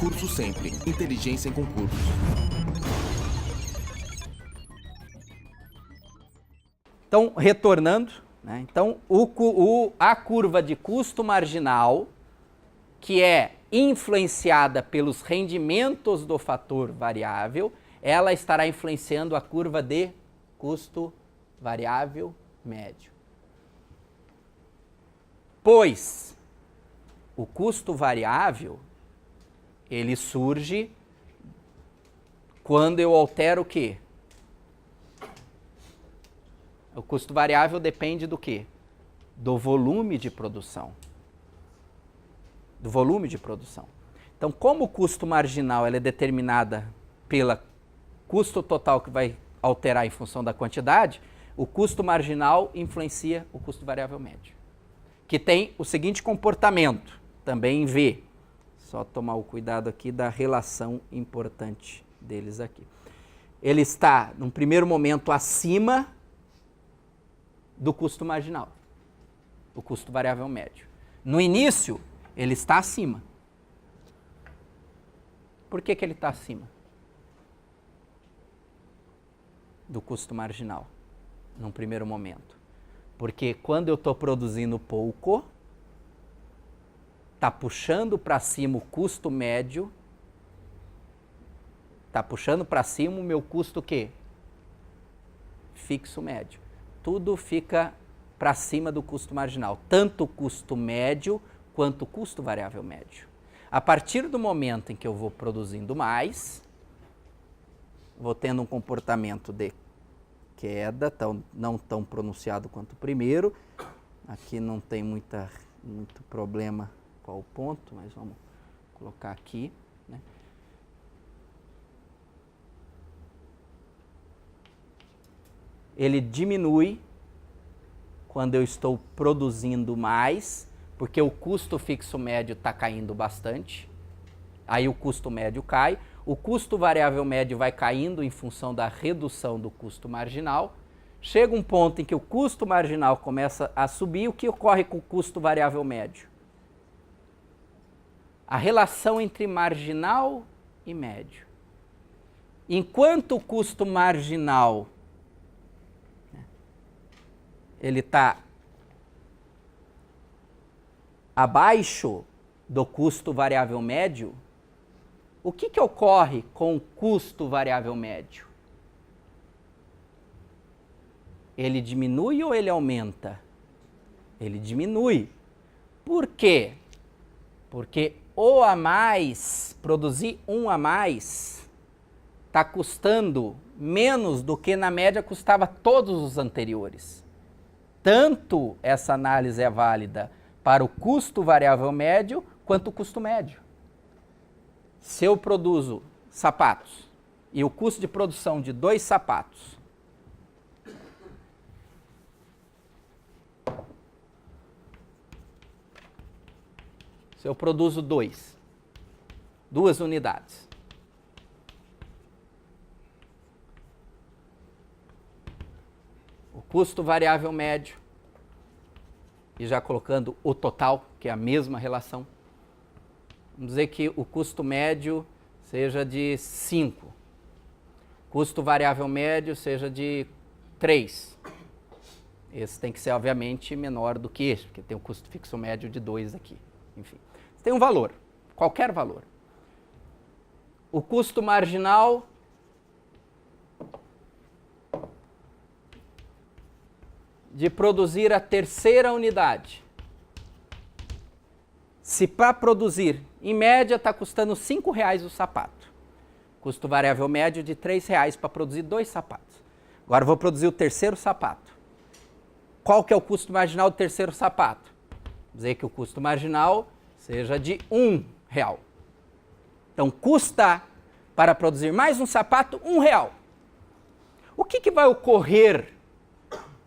Concurso Sempre. Inteligência em concursos. Então, retornando, né? Então, a curva de custo marginal, que é influenciada pelos rendimentos do fator variável, ela estará influenciando a curva de custo variável médio. Pois o custo variável, ele surge quando eu altero o quê? O custo variável depende do quê? Do volume de produção. Do volume de produção. Então, como o custo marginal ela é determinada pelo custo total que vai alterar em função da quantidade, o custo marginal influencia o custo variável médio, que tem o seguinte comportamento, também em V. Só tomar o cuidado aqui da relação importante deles aqui. Ele está, num primeiro momento, acima do custo marginal, o custo variável médio. No início, ele está acima. Por que ele está acima do custo marginal, num primeiro momento? Porque quando eu estou produzindo pouco, está puxando para cima o custo médio, está puxando para cima o meu custo o quê? Fixo médio. Tudo fica para cima do custo marginal, tanto o custo médio quanto o custo variável médio. A partir do momento em que eu vou produzindo mais, vou tendo um comportamento de queda, não tão pronunciado quanto o primeiro. Aqui não tem muito problema qual o ponto, mas vamos colocar aqui, né? Ele diminui quando eu estou produzindo mais, porque o custo fixo médio está caindo bastante, aí o custo médio cai, o custo variável médio vai caindo em função da redução do custo marginal, chega um ponto em que o custo marginal começa a subir, o que ocorre com o custo variável médio? A relação entre marginal e médio. Enquanto o custo marginal ele está abaixo do custo variável médio, o que ocorre com o custo variável médio? Ele diminui ou ele aumenta? Ele diminui. Por quê? Porque o a mais, produzir um a mais, está custando menos do que na média custava todos os anteriores. Tanto essa análise é válida para o custo variável médio quanto o custo médio. Se eu produzo sapatos e o custo de produção de 2 sapatos se eu produzo 2 unidades, o custo variável médio, e já colocando o total, que é a mesma relação, vamos dizer que o custo médio seja de 5, custo variável médio seja de 3. Esse tem que ser, obviamente, menor do que esse, porque tem um custo fixo médio de 2 aqui. Enfim, tem um valor, qualquer valor. O custo marginal de produzir a terceira unidade. Se para produzir, em média, está custando R$ 5,00 o sapato. Custo variável médio de R$ 3,00 para produzir 2 sapatos. Agora eu vou produzir o terceiro sapato. Qual que é o custo marginal do terceiro sapato? Vou dizer que o custo marginal seja de R$ 1,00. Então, custa para produzir mais um sapato R$ 1,00. O que vai ocorrer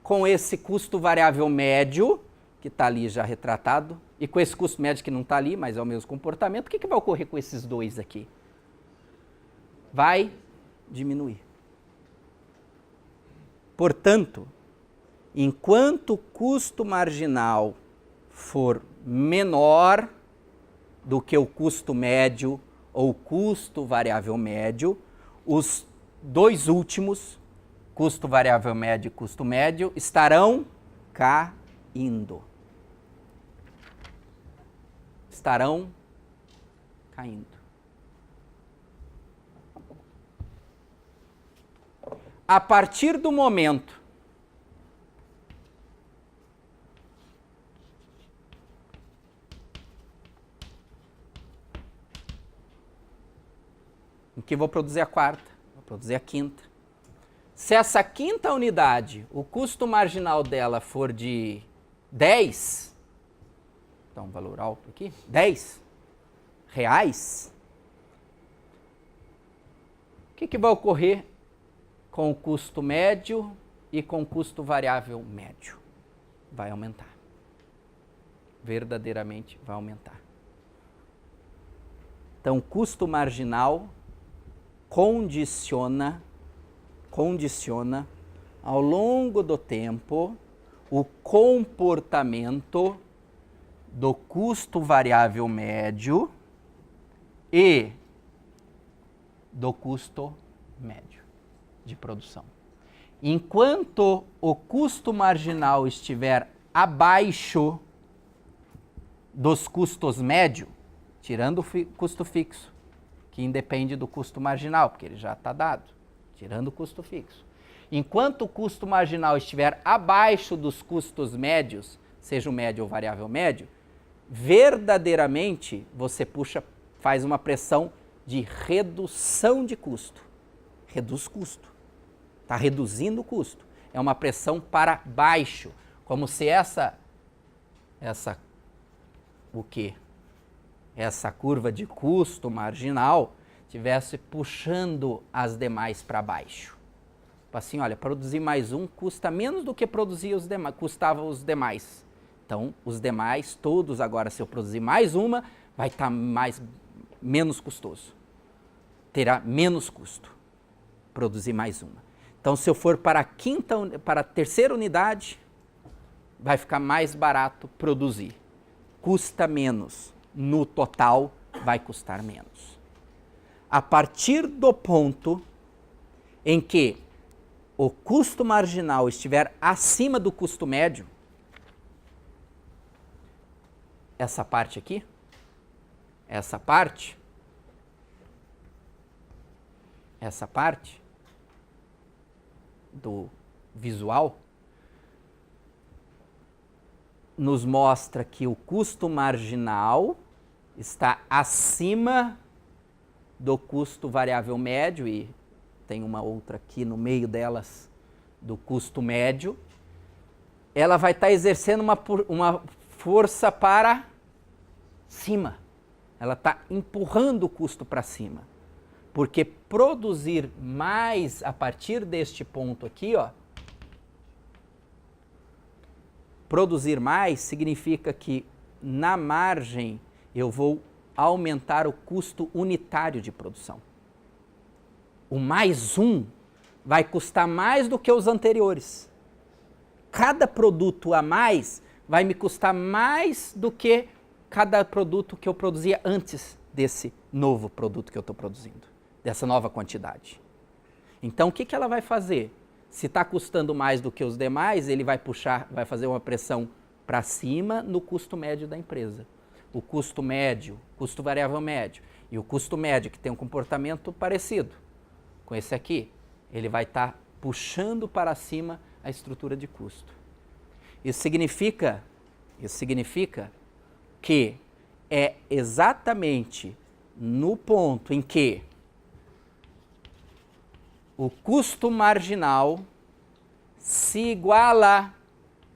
com esse custo variável médio, que está ali já retratado, e com esse custo médio que não está ali, mas é o mesmo comportamento? O que vai ocorrer com esses dois aqui? Vai diminuir. Portanto, enquanto o custo marginal for menor do que o custo médio ou custo variável médio, os dois últimos, custo variável médio e custo médio, estarão caindo. Estarão caindo. A partir do momento em que vou produzir a quarta, vou produzir a quinta. Se essa quinta unidade, o custo marginal dela for de 10, então um valor alto aqui, 10 reais, o que vai ocorrer com o custo médio e com o custo variável médio? Vai aumentar. Verdadeiramente vai aumentar. Então, o custo marginal condiciona ao longo do tempo o comportamento do custo variável médio e do custo médio de produção. Enquanto o custo marginal estiver abaixo dos custos médios, tirando o custo fixo, que independe do custo marginal, porque ele já está dado, tirando o custo fixo. Enquanto o custo marginal estiver abaixo dos custos médios, seja o médio ou variável médio, verdadeiramente você faz uma pressão de redução de custo. Reduz custo. Está reduzindo o custo. É uma pressão para baixo, como se essa curva de custo marginal estivesse puxando as demais para baixo. Assim, olha, produzir mais um custa menos do que custava os demais. Então, os demais, todos agora, se eu produzir mais uma, vai estar menos custoso. Terá menos custo produzir mais uma. Então, se eu for para a terceira unidade, vai ficar mais barato produzir. Custa menos. No total, vai custar menos. A partir do ponto em que o custo marginal estiver acima do custo médio, essa parte aqui, essa parte do visual, nos mostra que o custo marginal está acima do custo variável médio, e tem uma outra aqui no meio delas, do custo médio. Ela vai estar exercendo uma força para cima. Ela está empurrando o custo para cima. Porque produzir mais a partir deste ponto aqui, ó, produzir mais significa que na margem eu vou aumentar o custo unitário de produção. O mais um vai custar mais do que os anteriores. Cada produto a mais vai me custar mais do que cada produto que eu produzia antes desse novo produto que eu estou produzindo, dessa nova quantidade. Então, o que ela vai fazer? Se está custando mais do que os demais, ele vai fazer uma pressão para cima no custo médio da empresa. O custo médio, custo variável médio, e o custo médio, que tem um comportamento parecido com esse aqui, ele vai estar puxando para cima a estrutura de custo. Isso significa que é exatamente no ponto em que o custo marginal se iguala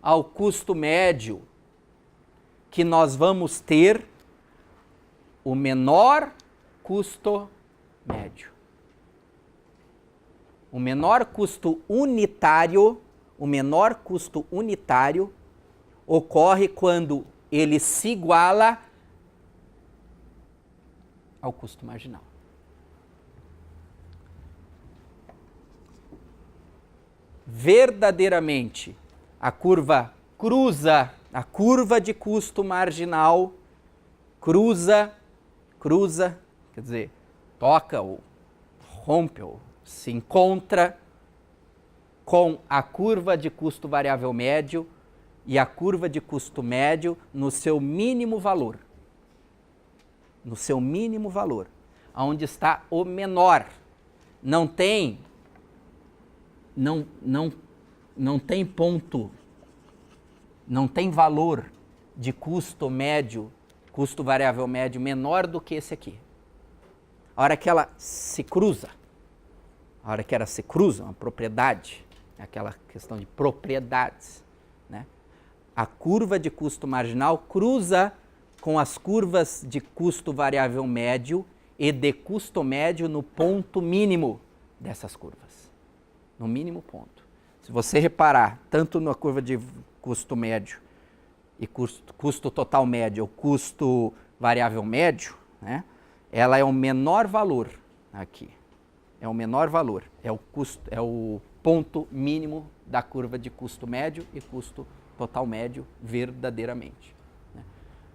ao custo médio que nós vamos ter o menor custo médio. O menor custo unitário ocorre quando ele se iguala ao custo marginal. Verdadeiramente, a curva de custo marginal cruza quer dizer, toca ou rompe ou se encontra com a curva de custo variável médio e a curva de custo médio no seu mínimo valor. No seu mínimo valor, onde está o menor. Não tem ponto, não tem valor de custo médio, custo variável médio menor do que esse aqui. A hora que ela se cruza, uma propriedade, aquela questão de propriedades, né? A curva de custo marginal cruza com as curvas de custo variável médio e de custo médio no ponto mínimo dessas curvas. No mínimo ponto. Se você reparar, tanto na curva de custo médio e custo total médio ou custo variável médio, né, ela é o menor valor aqui. É o menor valor. É o ponto mínimo da curva de custo médio e custo total médio verdadeiramente.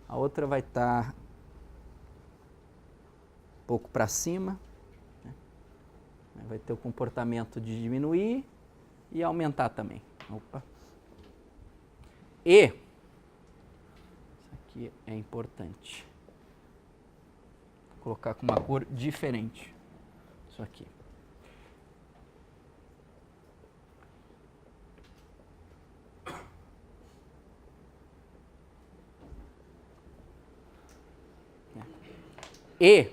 A outra vai estar um pouco para cima, né? Vai ter o comportamento de diminuir e aumentar também. Opa. E, isso aqui é importante, vou colocar com uma cor diferente, isso aqui. E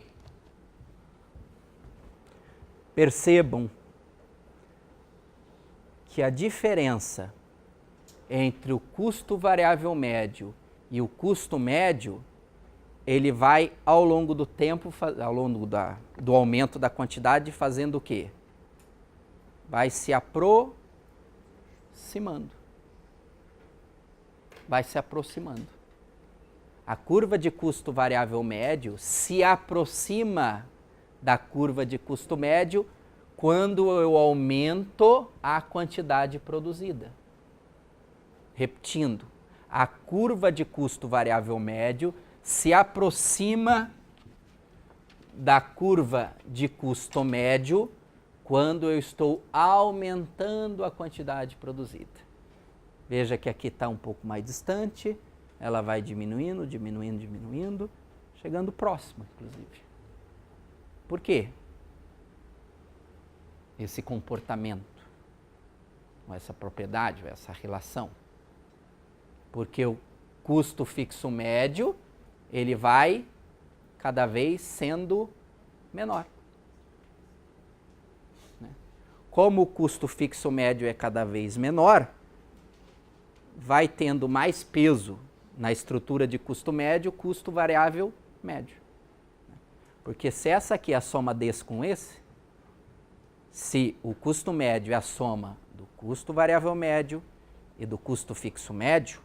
percebam que a diferença entre o custo variável médio e o custo médio, ele vai ao longo do tempo, ao longo do aumento da quantidade, fazendo o quê? Vai se aproximando. Vai se aproximando. A curva de custo variável médio se aproxima da curva de custo médio quando eu aumento a quantidade produzida. Repetindo, a curva de custo variável médio se aproxima da curva de custo médio quando eu estou aumentando a quantidade produzida. Veja que aqui está um pouco mais distante. Ela vai diminuindo, diminuindo, diminuindo, chegando próximo, inclusive. Por quê? Esse comportamento, ou essa propriedade, ou essa relação. Porque o custo fixo médio, ele vai cada vez sendo menor. Como o custo fixo médio é cada vez menor, vai tendo mais peso na estrutura de custo médio, custo variável médio. Porque se essa aqui é a soma desse com esse, se o custo médio é a soma do custo variável médio e do custo fixo médio,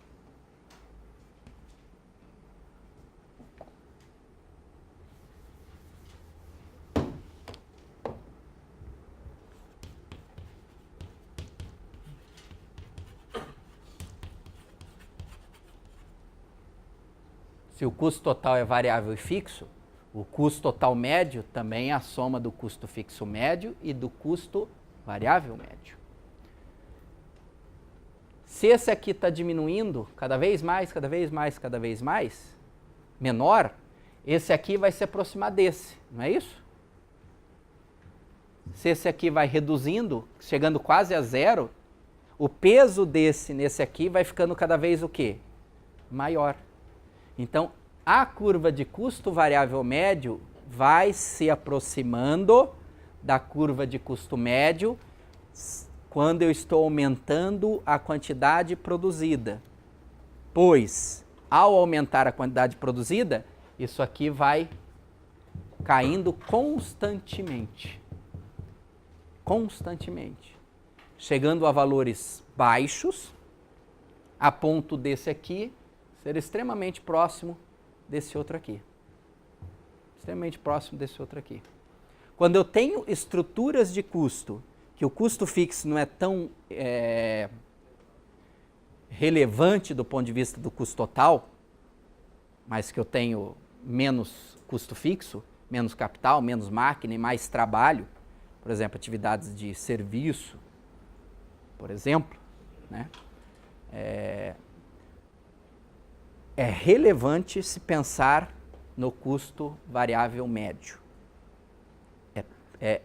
se o custo total é variável e fixo, o custo total médio também é a soma do custo fixo médio e do custo variável médio. Se esse aqui está diminuindo cada vez mais, cada vez mais, cada vez mais, menor, esse aqui vai se aproximar desse, não é isso? Se esse aqui vai reduzindo, chegando quase a zero, o peso desse nesse aqui vai ficando cada vez o quê? Maior. Então, a curva de custo variável médio vai se aproximando da curva de custo médio quando eu estou aumentando a quantidade produzida. Pois, ao aumentar a quantidade produzida, isso aqui vai caindo constantemente. Constantemente. Chegando a valores baixos, a ponto desse aqui ser extremamente próximo desse outro aqui. Extremamente próximo desse outro aqui. Quando eu tenho estruturas de custo, que o custo fixo não é tão relevante do ponto de vista do custo total, mas que eu tenho menos custo fixo, menos capital, menos máquina e mais trabalho, por exemplo, atividades de serviço, por exemplo, né? É relevante se pensar no custo variável médio. É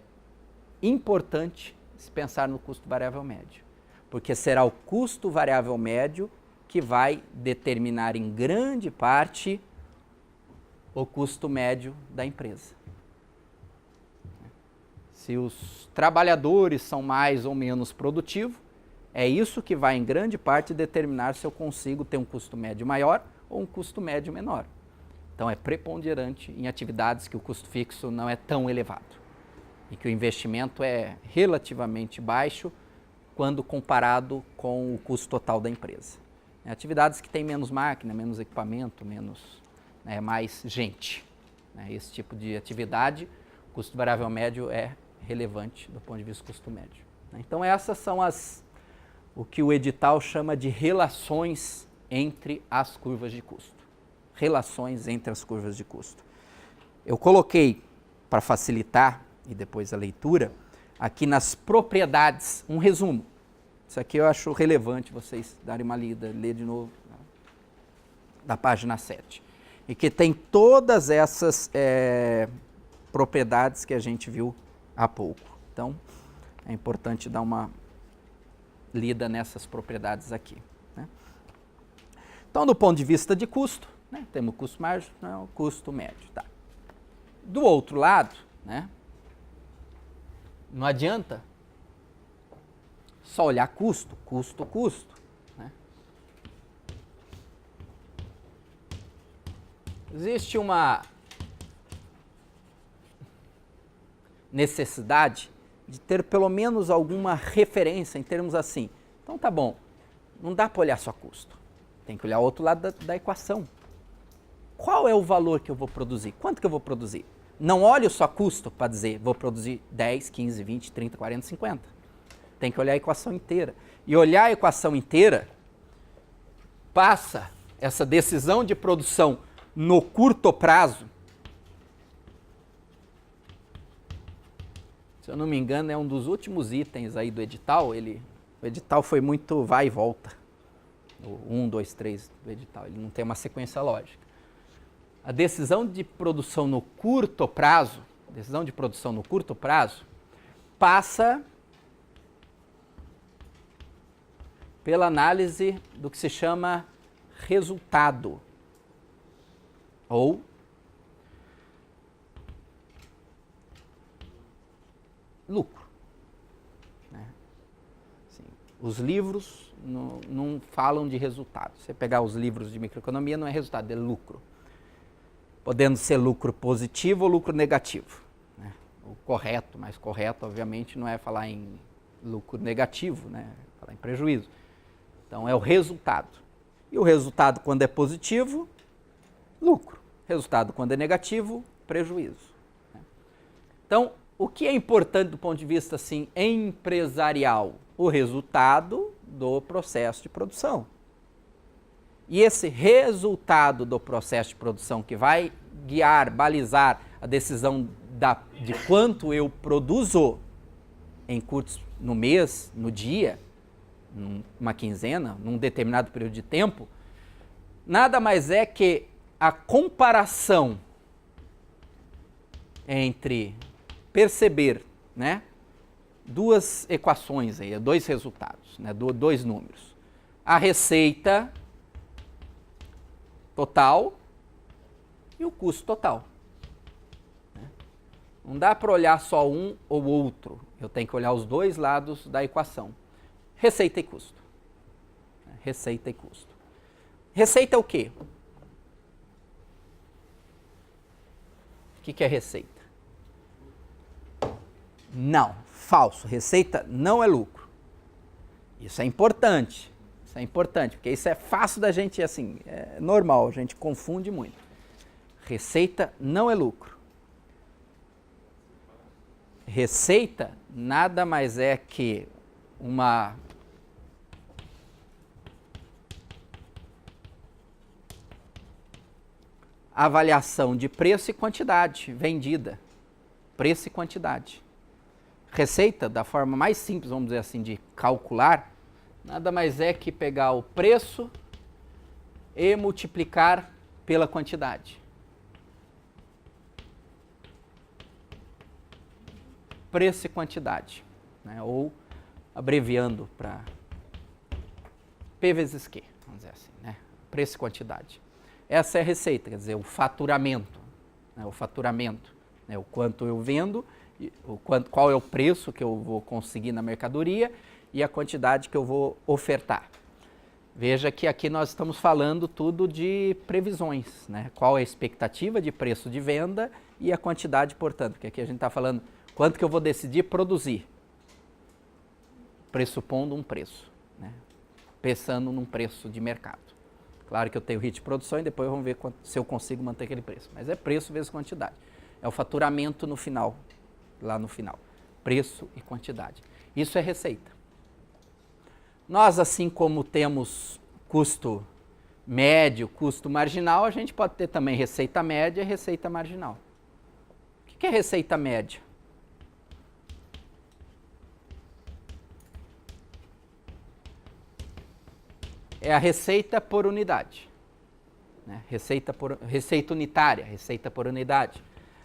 importante se pensar no custo variável médio, porque será o custo variável médio que vai determinar em grande parte o custo médio da empresa. Se os trabalhadores são mais ou menos produtivos, é isso que vai em grande parte determinar se eu consigo ter um custo médio maior ou um custo médio menor. Então é preponderante em atividades que o custo fixo não é tão elevado e que o investimento é relativamente baixo quando comparado com o custo total da empresa. Atividades que têm menos máquina, menos equipamento, mais gente. Esse tipo de atividade, o custo variável médio é relevante do ponto de vista do custo médio. Então essas são o que o edital chama de relações entre as curvas de custo. Relações entre as curvas de custo. Eu coloquei, para facilitar, e depois a leitura, aqui nas propriedades, um resumo. Isso aqui eu acho relevante vocês darem uma lida, ler de novo, da página 7. E que tem todas essas propriedades que a gente viu há pouco. Então, é importante dar uma lida nessas propriedades aqui. Né? Então, do ponto de vista de custo, né, temos o custo marginal, custo médio. Tá. Do outro lado, né, não adianta só olhar custo. Né? Existe uma necessidade de ter pelo menos alguma referência em termos assim. Então tá bom, não dá para olhar só custo. Tem que olhar o outro lado da equação. Qual é o valor que eu vou produzir? Quanto que eu vou produzir? Não olho só custo para dizer vou produzir 10, 15, 20, 30, 40, 50. Tem que olhar a equação inteira. E olhar a equação inteira passa essa decisão de produção no curto prazo. Se eu não me engano, é um dos últimos itens aí do edital. O edital foi muito vai e volta. O 1, 2, 3 do edital. Ele não tem uma sequência lógica. A decisão de produção no curto prazo, passa pela análise do que se chama resultado, ou lucro. Né? Assim, os livros não falam de resultado. Você pegar os livros de microeconomia, não é resultado, é lucro. Podendo ser lucro positivo ou lucro negativo. Né? O correto, mais correto, obviamente, não é falar em lucro negativo, né? Falar em prejuízo. Então, é o resultado. E o resultado, quando é positivo, lucro. Resultado, quando é negativo, prejuízo. Né? Então, o que é importante do ponto de vista assim, empresarial? O resultado do processo de produção. E esse resultado do processo de produção que vai guiar, balizar a decisão de quanto eu produzo no mês, no dia, numa quinzena, num determinado período de tempo, nada mais é que a comparação entre perceber, né, duas equações, aí, dois resultados, né, dois números. A receita total e o custo total. Não dá para olhar só um ou outro, eu tenho que olhar os dois lados da equação. Receita e custo. Receita e custo. Receita é o quê? O que é receita? Não, falso. Receita não é lucro. Isso é importante. Isso é importante, porque isso é fácil da gente, assim, é normal, a gente confunde muito. Receita não é lucro. Receita nada mais é que uma avaliação de preço e quantidade vendida. Preço e quantidade. Receita, da forma mais simples, vamos dizer assim, de calcular, nada mais é que pegar o preço e multiplicar pela quantidade. Preço e quantidade, né? Ou abreviando para P vezes Q, vamos dizer assim, né? Preço e quantidade. Essa é a receita, quer dizer, o faturamento, né? O faturamento, né? O quanto eu vendo, qual é o preço que eu vou conseguir na mercadoria e a quantidade que eu vou ofertar. Veja que aqui nós estamos falando tudo de previsões, né? Qual é a expectativa de preço de venda e a quantidade, portanto, porque aqui a gente está falando quanto que eu vou decidir produzir, pressupondo um preço, né? Pensando num preço de mercado. Claro que eu tenho ritmo de produção e depois vamos ver se eu consigo manter aquele preço, mas é preço vezes quantidade. É o faturamento no final, lá no final, preço e quantidade. Isso é receita. Nós, assim como temos custo médio, custo marginal, a gente pode ter também receita média e receita marginal. O que é receita média? É a receita por unidade, né? Receita unitária, receita por unidade.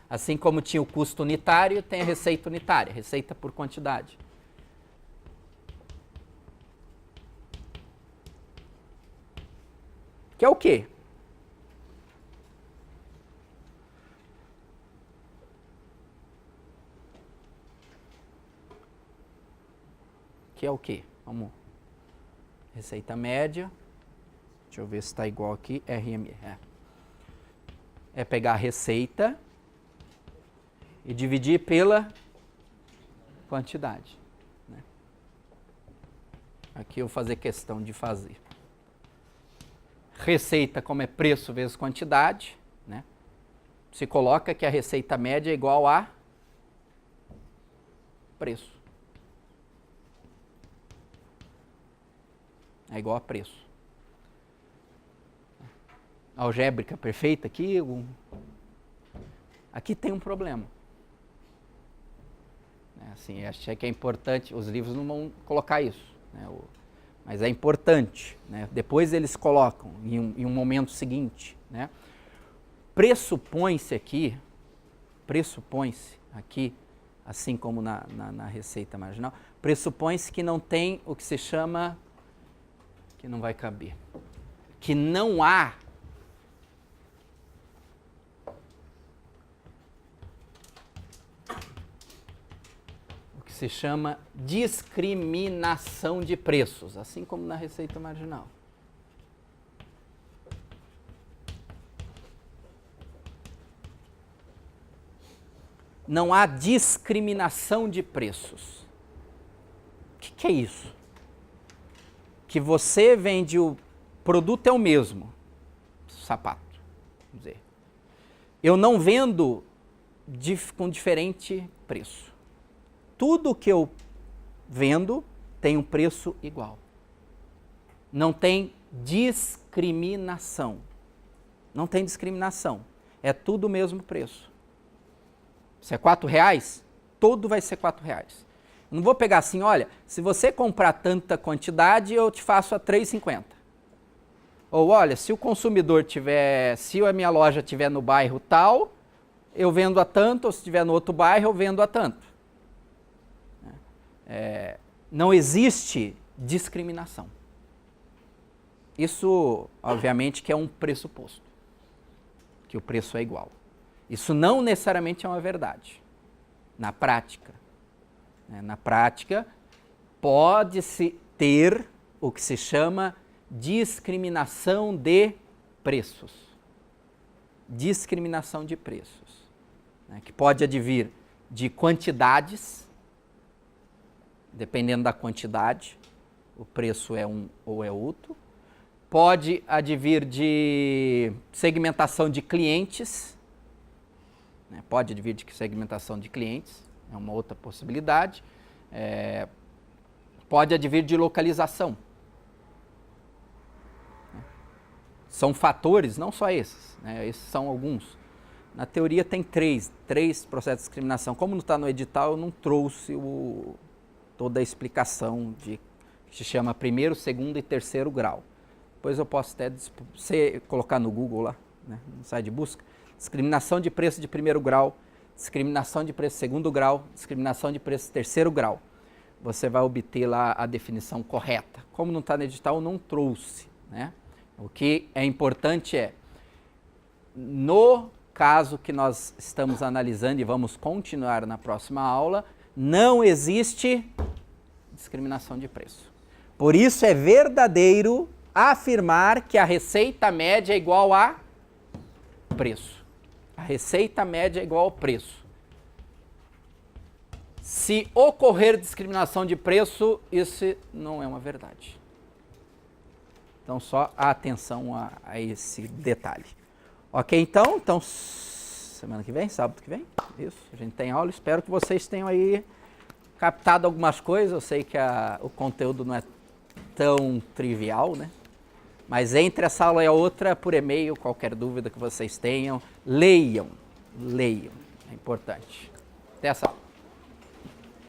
Assim como tinha o custo unitário, tem a receita unitária, receita por quantidade. Que é o quê? Que é o quê? Vamos. Receita média. Deixa eu ver se está igual aqui. RME. É pegar a receita e dividir pela quantidade, né? Aqui eu vou fazer questão de fazer. Receita, como é preço vezes quantidade, né? Se coloca que a receita média é igual a preço. É igual a preço. Algébrica perfeita aqui. Aqui tem um problema. Assim, achei que é importante, os livros não vão colocar isso, né? Mas é importante, né? Depois eles colocam em um momento seguinte, né? Pressupõe-se aqui, assim como na receita marginal, pressupõe-se que não tem o que se chama, que não vai caber, que não há o que se chama discriminação de preços, assim como na receita marginal. Não há discriminação de preços. O que é isso? Que você vende o produto é o mesmo, sapato, vamos dizer. Eu não vendo com diferente preço. Tudo que eu vendo tem um preço igual. Não tem discriminação. Não tem discriminação. É tudo o mesmo preço. Se é R$4, todo vai ser R$4. Não vou pegar assim, olha, se você comprar tanta quantidade, eu te faço a R$3,50. Ou olha, se o consumidor tiver, se a minha loja estiver no bairro tal, eu vendo a tanto, ou se estiver no outro bairro, eu vendo a tanto. Não existe discriminação. Isso, obviamente, que é um pressuposto, que o preço é igual. Isso não necessariamente é uma verdade, na prática. Na prática, pode-se ter o que se chama discriminação de preços. Discriminação de preços, né, que pode advir de quantidades, dependendo da quantidade, o preço é um ou é outro. Pode advir de segmentação de clientes, né, pode advir de segmentação de clientes, é uma outra possibilidade. Pode advir de localização. São fatores, não só esses, né? Esses são alguns. Na teoria tem três processos de discriminação. Como não está no edital, eu não trouxe toda a explicação que se chama primeiro, segundo e terceiro grau. Depois eu posso até você colocar no Google lá, né, no site de busca, discriminação de preço de primeiro grau, discriminação de preço de segundo grau, discriminação de preço de terceiro grau. Você vai obter lá a definição correta. Como não está no edital, eu não trouxe, né? O que é importante é, no caso que nós estamos analisando e vamos continuar na próxima aula, não existe discriminação de preço. Por isso é verdadeiro afirmar que a receita média é igual a preço. A receita média é igual ao preço. Se ocorrer discriminação de preço, isso não é uma verdade. Então, só a atenção a esse detalhe. Ok, então, semana que vem, sábado que vem, isso, a gente tem aula. Espero que vocês tenham aí captado algumas coisas. Eu sei que o conteúdo não é tão trivial, né? Mas entre essa aula e a outra, por e-mail, qualquer dúvida que vocês tenham, leiam. É importante. Até essa aula.